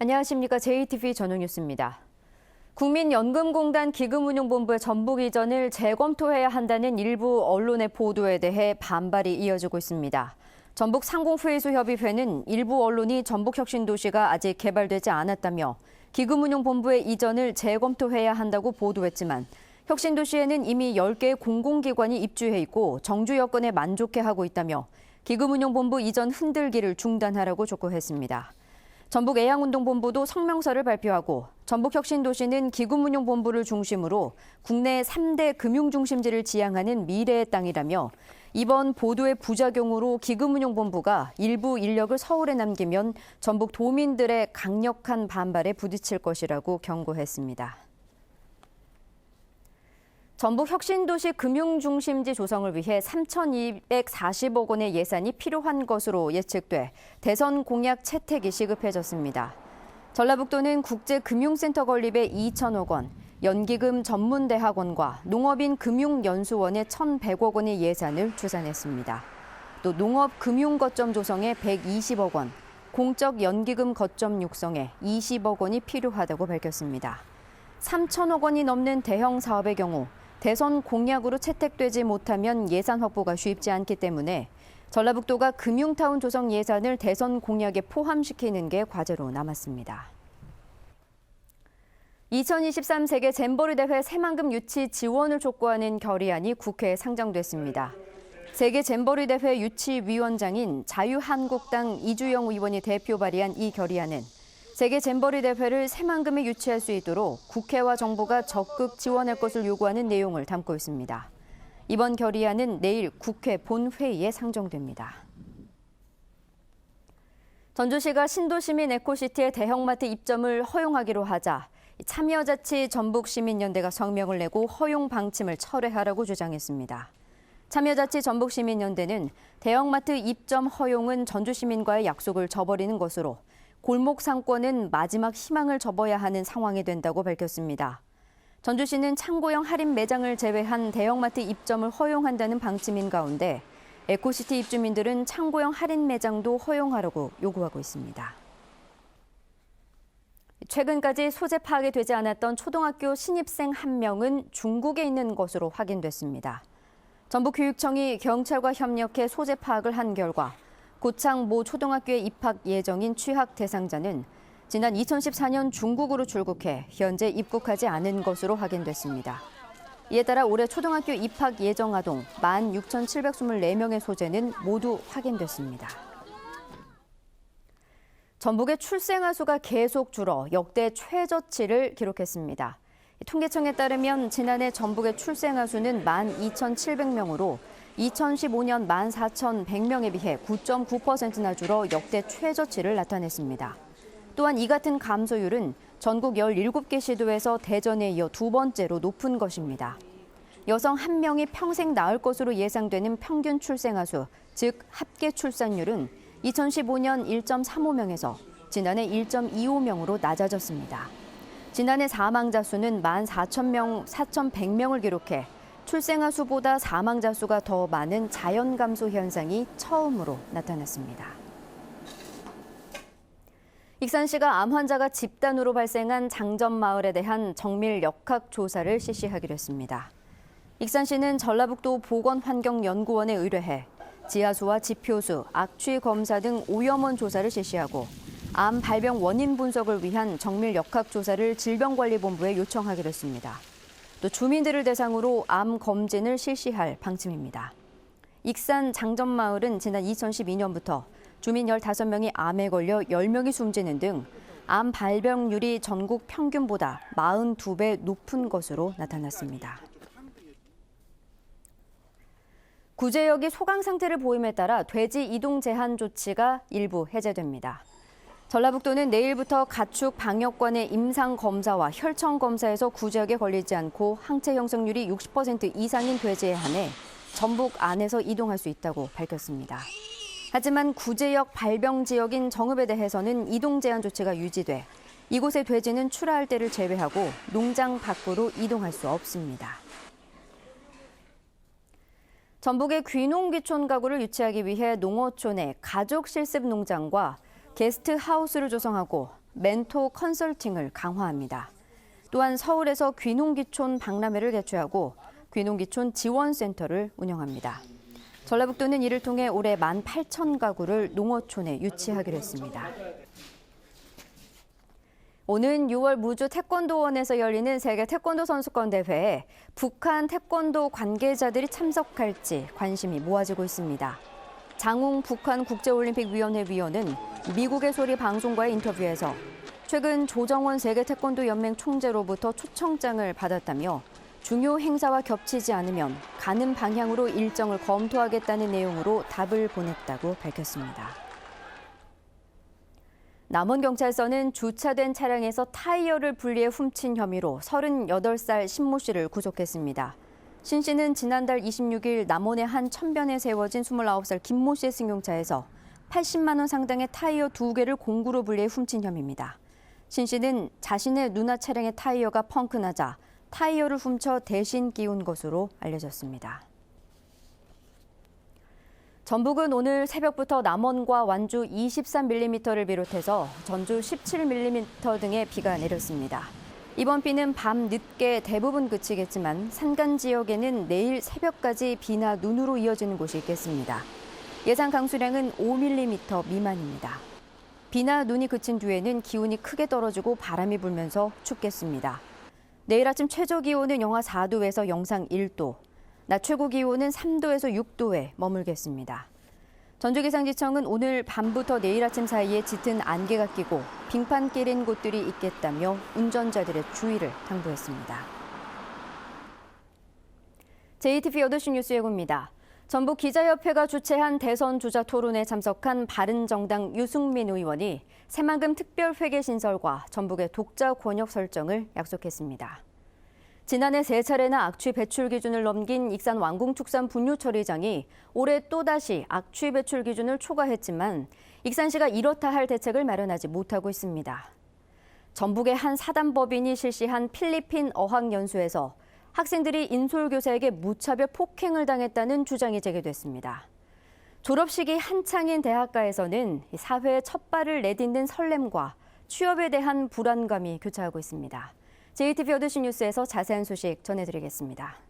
안녕하십니까. JTV 전용뉴스입니다. 국민연금공단 기금운용본부의 전북 이전을 재검토해야 한다는 일부 언론의 보도에 대해 반발이 이어지고 있습니다. 전북 상공회의소협의회는 일부 언론이 전북혁신도시가 아직 개발되지 않았다며 기금운용본부의 이전을 재검토해야 한다고 보도했지만 혁신도시에는 이미 10개의 공공기관이 입주해 있고 정주 여건에 만족해하고 있다며 기금운용본부 이전 흔들기를 중단하라고 촉구했습니다. 전북 애양운동본부도 성명서를 발표하고 전북혁신도시는 기금운용본부를 중심으로 국내 3대 금융중심지를 지향하는 미래의 땅이라며 이번 보도의 부작용으로 기금운용본부가 일부 인력을 서울에 남기면 전북 도민들의 강력한 반발에 부딪힐 것이라고 경고했습니다. 전북 혁신도시 금융중심지 조성을 위해 3,240억 원의 예산이 필요한 것으로 예측돼 대선 공약 채택이 시급해졌습니다. 전라북도는 국제금융센터 건립에 2천억 원, 연기금 전문대학원과 농업인 금융연수원에 1,100억 원의 예산을 추산했습니다. 또 농업금융거점 조성에 120억 원, 공적 연기금 거점 육성에 20억 원이 필요하다고 밝혔습니다. 3천억 원이 넘는 대형 사업의 경우 대선 공약으로 채택되지 못하면 예산 확보가 쉽지 않기 때문에 전라북도가 금융타운 조성 예산을 대선 공약에 포함시키는 게 과제로 남았습니다. 2023 세계 잼버리 대회 새만금 유치 지원을 촉구하는 결의안이 국회에 상정됐습니다. 세계 잼버리 대회 유치위원장인 자유한국당 이주영 의원이 대표 발의한 이 결의안은 세계 잼버리 대회를 새만금에 유치할 수 있도록 국회와 정부가 적극 지원할 것을 요구하는 내용을 담고 있습니다. 이번 결의안은 내일 국회 본회의에 상정됩니다. 전주시가 신도시민 에코시티의 대형마트 입점을 허용하기로 하자 참여자치 전북시민연대가 성명을 내고 허용 방침을 철회하라고 주장했습니다. 참여자치 전북시민연대는 대형마트 입점 허용은 전주시민과의 약속을 저버리는 것으로 골목 상권은 마지막 희망을 접어야 하는 상황이 된다고 밝혔습니다. 전주시는 창고형 할인 매장을 제외한 대형마트 입점을 허용한다는 방침인 가운데 에코시티 입주민들은 창고형 할인 매장도 허용하라고 요구하고 있습니다. 최근까지 소재 파악이 되지 않았던 초등학교 신입생 1명은 중국에 있는 것으로 확인됐습니다. 전북교육청이 경찰과 협력해 소재 파악을 한 결과 고창 모 초등학교에 입학 예정인 취학 대상자는 지난 2014년 중국으로 출국해 현재 입국하지 않은 것으로 확인됐습니다. 이에 따라 올해 초등학교 입학 예정 아동 16,724명의 소재는 모두 확인됐습니다. 전북의 출생아 수가 계속 줄어 역대 최저치를 기록했습니다. 통계청에 따르면 지난해 전북의 출생아 수는 12,700명으로 2015년 14,100명에 비해 9.9%나 줄어 역대 최저치를 나타냈습니다. 또한 이 같은 감소율은 전국 17개 시도에서 대전에 이어 두 번째로 높은 것입니다. 여성 1명이 평생 낳을 것으로 예상되는 평균 출생아 수, 즉 합계 출산율은 2015년 1.35명에서 지난해 1.25명으로 낮아졌습니다. 지난해 사망자 수는 14,100명을 기록해 출생아 수보다 사망자 수가 더 많은 자연 감소 현상이 처음으로 나타났습니다. 익산시가 암 환자가 집단으로 발생한 장전마을에 대한 정밀 역학 조사를 실시하기로 했습니다. 익산시는 전라북도 보건환경연구원에 의뢰해 지하수와 지표수, 악취 검사 등 오염원 조사를 실시하고 암 발병 원인 분석을 위한 정밀 역학 조사를 질병관리본부에 요청하기로 했습니다. 또 주민들을 대상으로 암 검진을 실시할 방침입니다. 익산 장전마을은 지난 2012년부터 주민 15명이 암에 걸려 10명이 숨지는 등 암 발병률이 전국 평균보다 42배 높은 것으로 나타났습니다. 구제역이 소강 상태를 보임에 따라 돼지 이동 제한 조치가 일부 해제됩니다. 전라북도는 내일부터 가축 방역관의 임상 검사와 혈청 검사에서 구제역에 걸리지 않고 항체 형성률이 60% 이상인 돼지에 한해 전북 안에서 이동할 수 있다고 밝혔습니다. 하지만 구제역 발병 지역인 정읍에 대해서는 이동 제한 조치가 유지돼 이곳의 돼지는 출하할 때를 제외하고 농장 밖으로 이동할 수 없습니다. 전북의 귀농귀촌 가구를 유치하기 위해 농어촌에 가족 실습 농장과 게스트하우스를 조성하고 멘토 컨설팅을 강화합니다. 또한 서울에서 귀농귀촌 박람회를 개최하고 귀농귀촌 지원센터를 운영합니다. 전라북도는 이를 통해 올해 18,000가구를 농어촌에 유치하기로 했습니다. 오는 6월 무주 태권도원에서 열리는 세계 태권도 선수권 대회에 북한 태권도 관계자들이 참석할지 관심이 모아지고 있습니다. 장웅 북한 국제올림픽위원회 위원은 미국의 소리 방송과의 인터뷰에서 최근 조정원 세계 태권도 연맹 총재로부터 초청장을 받았다며 중요 행사와 겹치지 않으면 가는 방향으로 일정을 검토하겠다는 내용으로 답을 보냈다고 밝혔습니다. 남원경찰서는 주차된 차량에서 타이어를 분리해 훔친 혐의로 38살 신모 씨를 구속했습니다. 신 씨는 지난달 26일 남원의 한 천변에 세워진 29살 김모 씨의 승용차에서 80만 원 상당의 타이어 2개를 공구로 분리해 훔친 혐의입니다. 신 씨는 자신의 누나 차량의 타이어가 펑크나자 타이어를 훔쳐 대신 끼운 것으로 알려졌습니다. 전북은 오늘 새벽부터 남원과 완주 23mm를 비롯해서 전주 17mm 등의 비가 내렸습니다. 이번 비는 밤 늦게 대부분 그치겠지만 산간 지역에는 내일 새벽까지 비나 눈으로 이어지는 곳이 있겠습니다. 예상 강수량은 5mm 미만입니다. 비나 눈이 그친 뒤에는 기온이 크게 떨어지고 바람이 불면서 춥겠습니다. 내일 아침 최저 기온은 영하 4도에서 영상 1도, 낮 최고 기온은 3도에서 6도에 머물겠습니다. 전주기상지청은 오늘 밤부터 내일 아침 사이에 짙은 안개가 끼고 빙판 끼린 곳들이 있겠다며 운전자들의 주의를 당부했습니다. JTBC 8시 뉴스 예고입니다. 전북 기자협회가 주최한 대선 주자 토론에 참석한 바른정당 유승민 의원이 새만금 특별회계 신설과 전북의 독자 권역 설정을 약속했습니다. 지난해 3차례나 악취 배출 기준을 넘긴 익산 완공축산 분유 처리장이 올해 또다시 악취 배출 기준을 초과했지만 익산시가 이렇다 할 대책을 마련하지 못하고 있습니다. 전북의 한 사단법인이 실시한 필리핀 어학연수에서 학생들이 인솔교사에게 무차별 폭행을 당했다는 주장이 제기됐습니다. 졸업식이 한창인 대학가에서는 사회에 첫 발을 내딛는 설렘과 취업에 대한 불안감이 교차하고 있습니다. JTBC 8시 뉴스에서 자세한 소식 전해드리겠습니다.